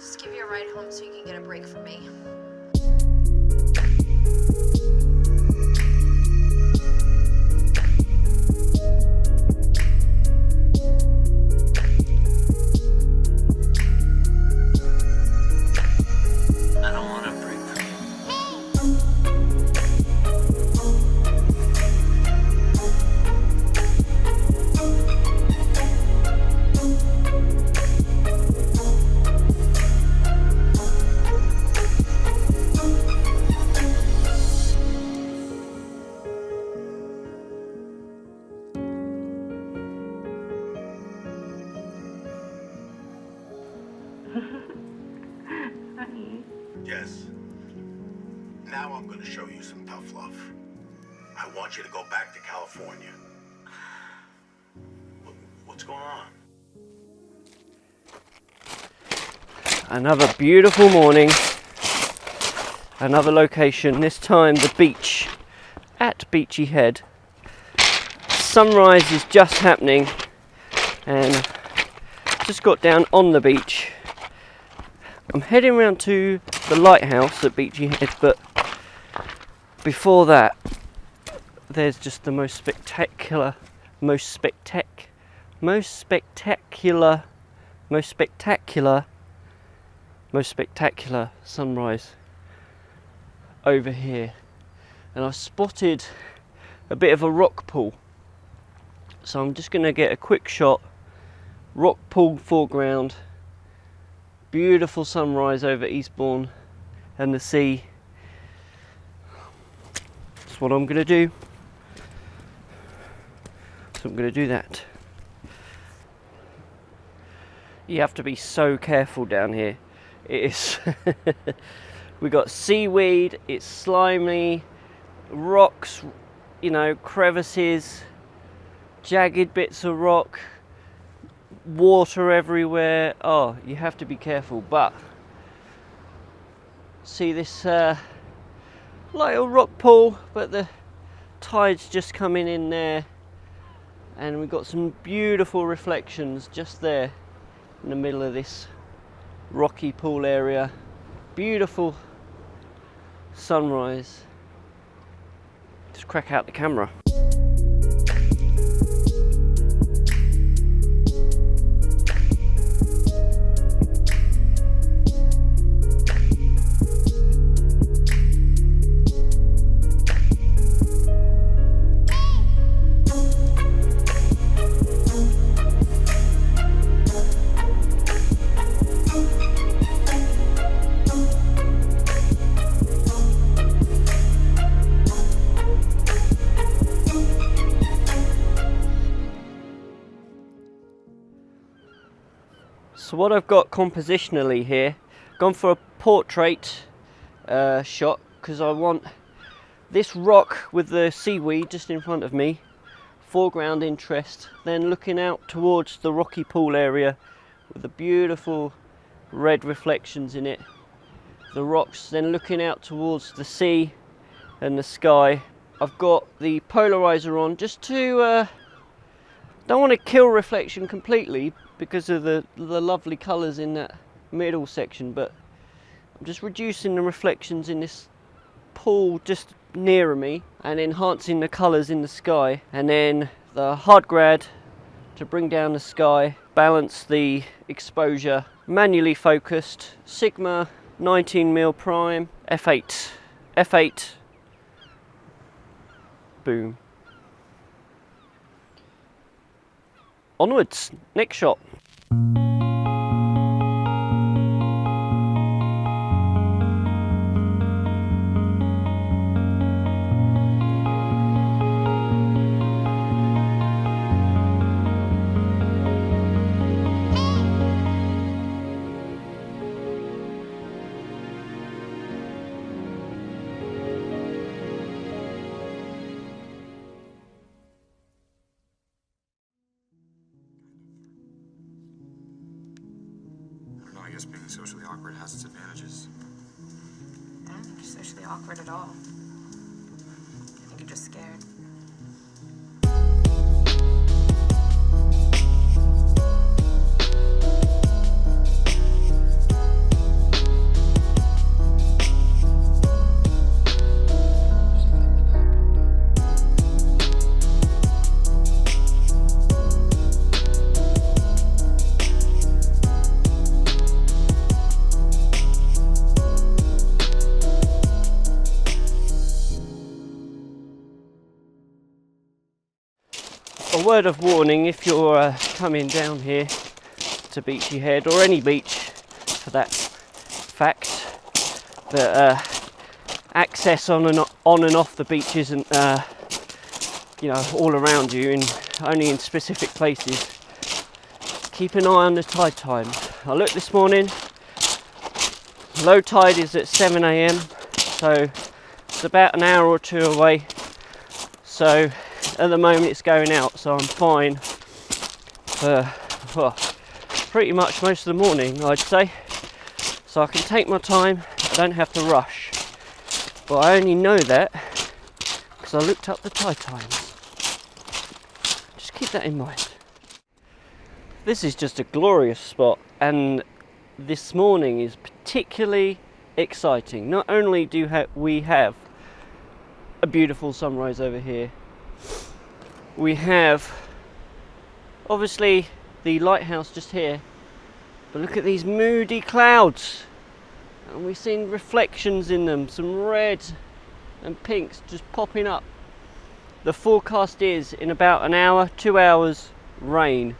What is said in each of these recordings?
Just give you a ride home so you can get a break from me. I don't want a break from you. Yes. Now I'm going to show you some tough love. I want you to go back to California. What's going on? Another beautiful morning. Another location, this time the beach at Beachy Head. Sunrise is just happening and just got down on the beach. I'm heading round to the lighthouse at Beachy Head, but before that there's just the most spectacular sunrise over here, and I've spotted a bit of a rock pool, so I'm just going to get a quick shot. Rock pool foreground, beautiful sunrise over Eastbourne and the sea. That's what I'm going to do. So I'm going to do that. You have to be so careful down here. It is we got seaweed, it's slimy, rocks, you know, crevices, jagged bits of rock, water everywhere. Oh, you have to be careful. But see this little rock pool, but the tide's just coming in there, and we've got some beautiful reflections just there in the middle of this rocky pool area. Beautiful sunrise. Just crack out the camera. So what I've got compositionally here, gone for a portrait shot, because I want this rock with the seaweed just in front of me, foreground interest, then looking out towards the rocky pool area with the beautiful red reflections in it, the rocks, then looking out towards the sea and the sky. I've got the polarizer on just to don't want to kill reflection completely because of the lovely colours in that middle section, but I'm just reducing the reflections in this pool just nearer me and enhancing the colours in the sky, and then the hard grad to bring down the sky, balance the exposure, manually focused, Sigma 19mm prime, f8, boom. Onwards, next shot. I guess being socially awkward has its advantages. I don't think you're socially awkward at all. I think you're just scared. word of warning, if you're coming down here to Beachy Head, or any beach for that fact, that access on and off the beach isn't all around you, only in specific places. Keep an eye on the tide time. I looked this morning, low tide is at 7 AM, so it's about an hour or two away. So at the moment it's going out, so I'm fine for pretty much most of the morning, I'd say. So I can take my time, I don't have to rush. But I only know that because I looked up the tide times. Just keep that in mind. This is just a glorious spot, and this morning is particularly exciting. Not only do we have a beautiful sunrise over here, we have obviously the lighthouse just here, but look at these moody clouds, and we've seen reflections in them, some red and pinks just popping up. The forecast is in about an hour, 2 hours, rain.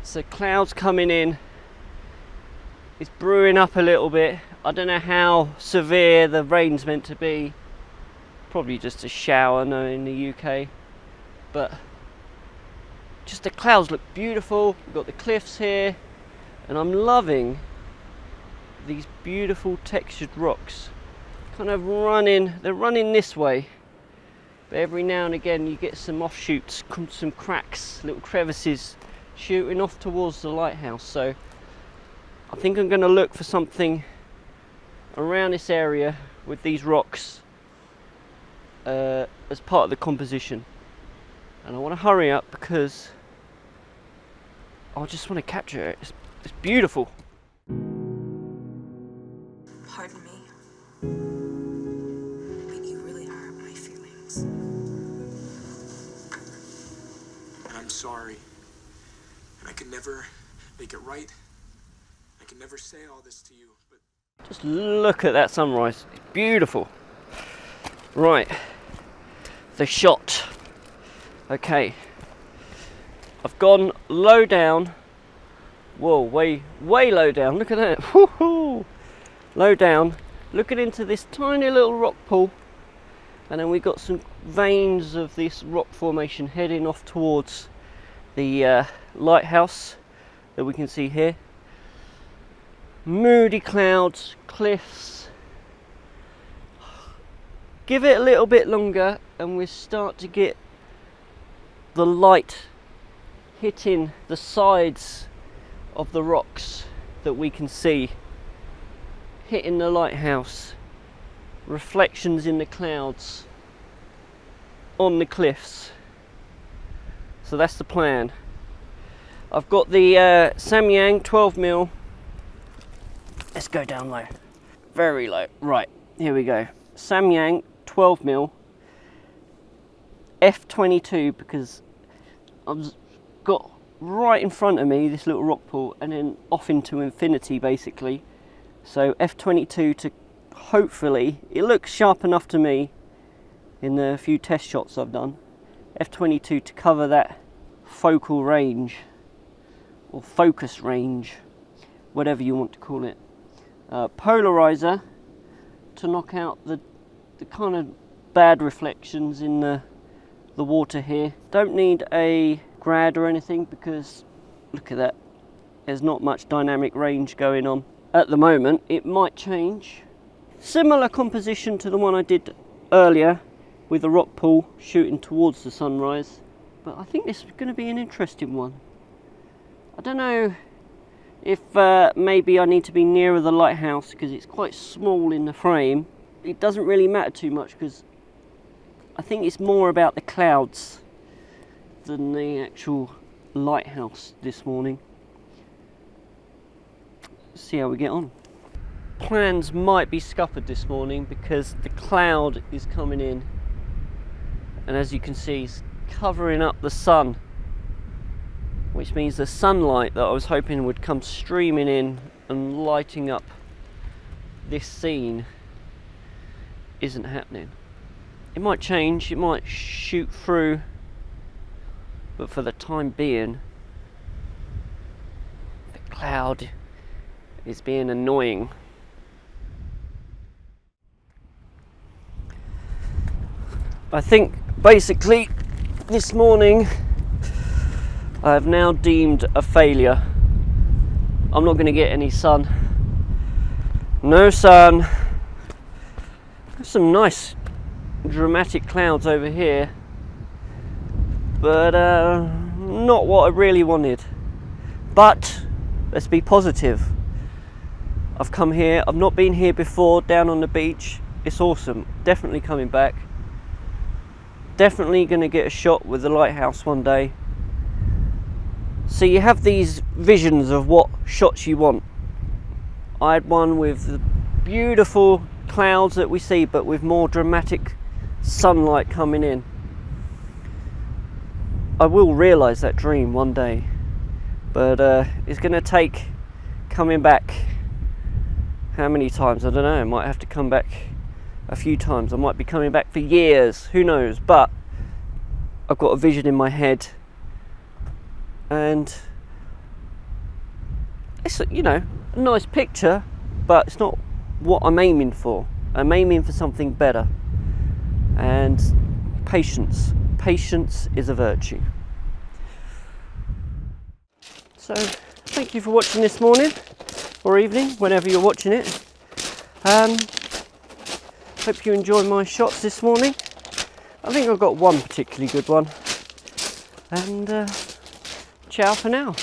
So clouds coming in, it's brewing up a little bit. I don't know how severe the rain's meant to be, probably just a shower now in the UK, but just the clouds look beautiful. We've got the cliffs here, and I'm loving these beautiful textured rocks, kind of they're running this way, but every now and again you get some offshoots, some cracks, little crevices shooting off towards the lighthouse. So I think I'm going to look for something around this area with these rocks as part of the composition, and I want to hurry up because I just want to capture it. It's beautiful. Pardon me, but you really hurt my feelings. And I'm sorry. And I can never make it right. I can never say all this to you, but... Just look at that sunrise. It's beautiful. Right. The shot. Okay. I've gone low down. Whoa, way low down. Look at that. Woohoo! Low down. Looking into this tiny little rock pool. And then we've got some veins of this rock formation heading off towards the lighthouse that we can see here. Moody clouds, cliffs. Give it a little bit longer and we start to get the light hitting the sides of the rocks that we can see, hitting the lighthouse, reflections in the clouds, on the cliffs. So that's the plan. I've got the Samyang 12mm. Let's go down low, very low. Right, here we go. Samyang 12mm f/22, because I've got right in front of me this little rock pool and then off into infinity basically. So f/22 to hopefully, it looks sharp enough to me in the few test shots I've done, f/22 to cover that focal range or focus range, whatever you want to call it. Polarizer to knock out the kind of bad reflections in the water here. Don't need a grad or anything because look at that, there's not much dynamic range going on at the moment. It might change. Similar composition to the one I did earlier with the rock pool shooting towards the sunrise, but I think this is going to be an interesting one. I don't know if maybe I need to be nearer the lighthouse because it's quite small in the frame. It doesn't really matter too much because I think it's more about the clouds than the actual lighthouse this morning. Let's see how we get on. Plans might be scuppered this morning because the cloud is coming in, and as you can see it's covering up the sun, which means the sunlight that I was hoping would come streaming in and lighting up this scene isn't happening. It might change, it might shoot through but for the time being, the cloud is being annoying. I think basically this morning I have now deemed a failure. I'm not going to get any sun. No sun. There's some nice dramatic clouds over here, but not what I really wanted. But let's be positive. I've come here, I've not been here before, down on the beach. It's awesome. Definitely coming back. Definitely going to get a shot with the lighthouse one day. So you have these visions of what shots you want. I had one with the beautiful clouds that we see, but with more dramatic sunlight coming in. I will realise that dream one day, but it's going to take coming back. How many times? I don't know. I might have to come back a few times. I might be coming back for years. Who knows? But I've got a vision in my head, and it's, you know, a nice picture, but it's not what I'm aiming for. I'm aiming for something better. And patience. Patience is a virtue. So, thank you for watching this morning or evening, whenever you're watching it. Hope you enjoyed my shots this morning. I think I've got one particularly good one. And ciao for now.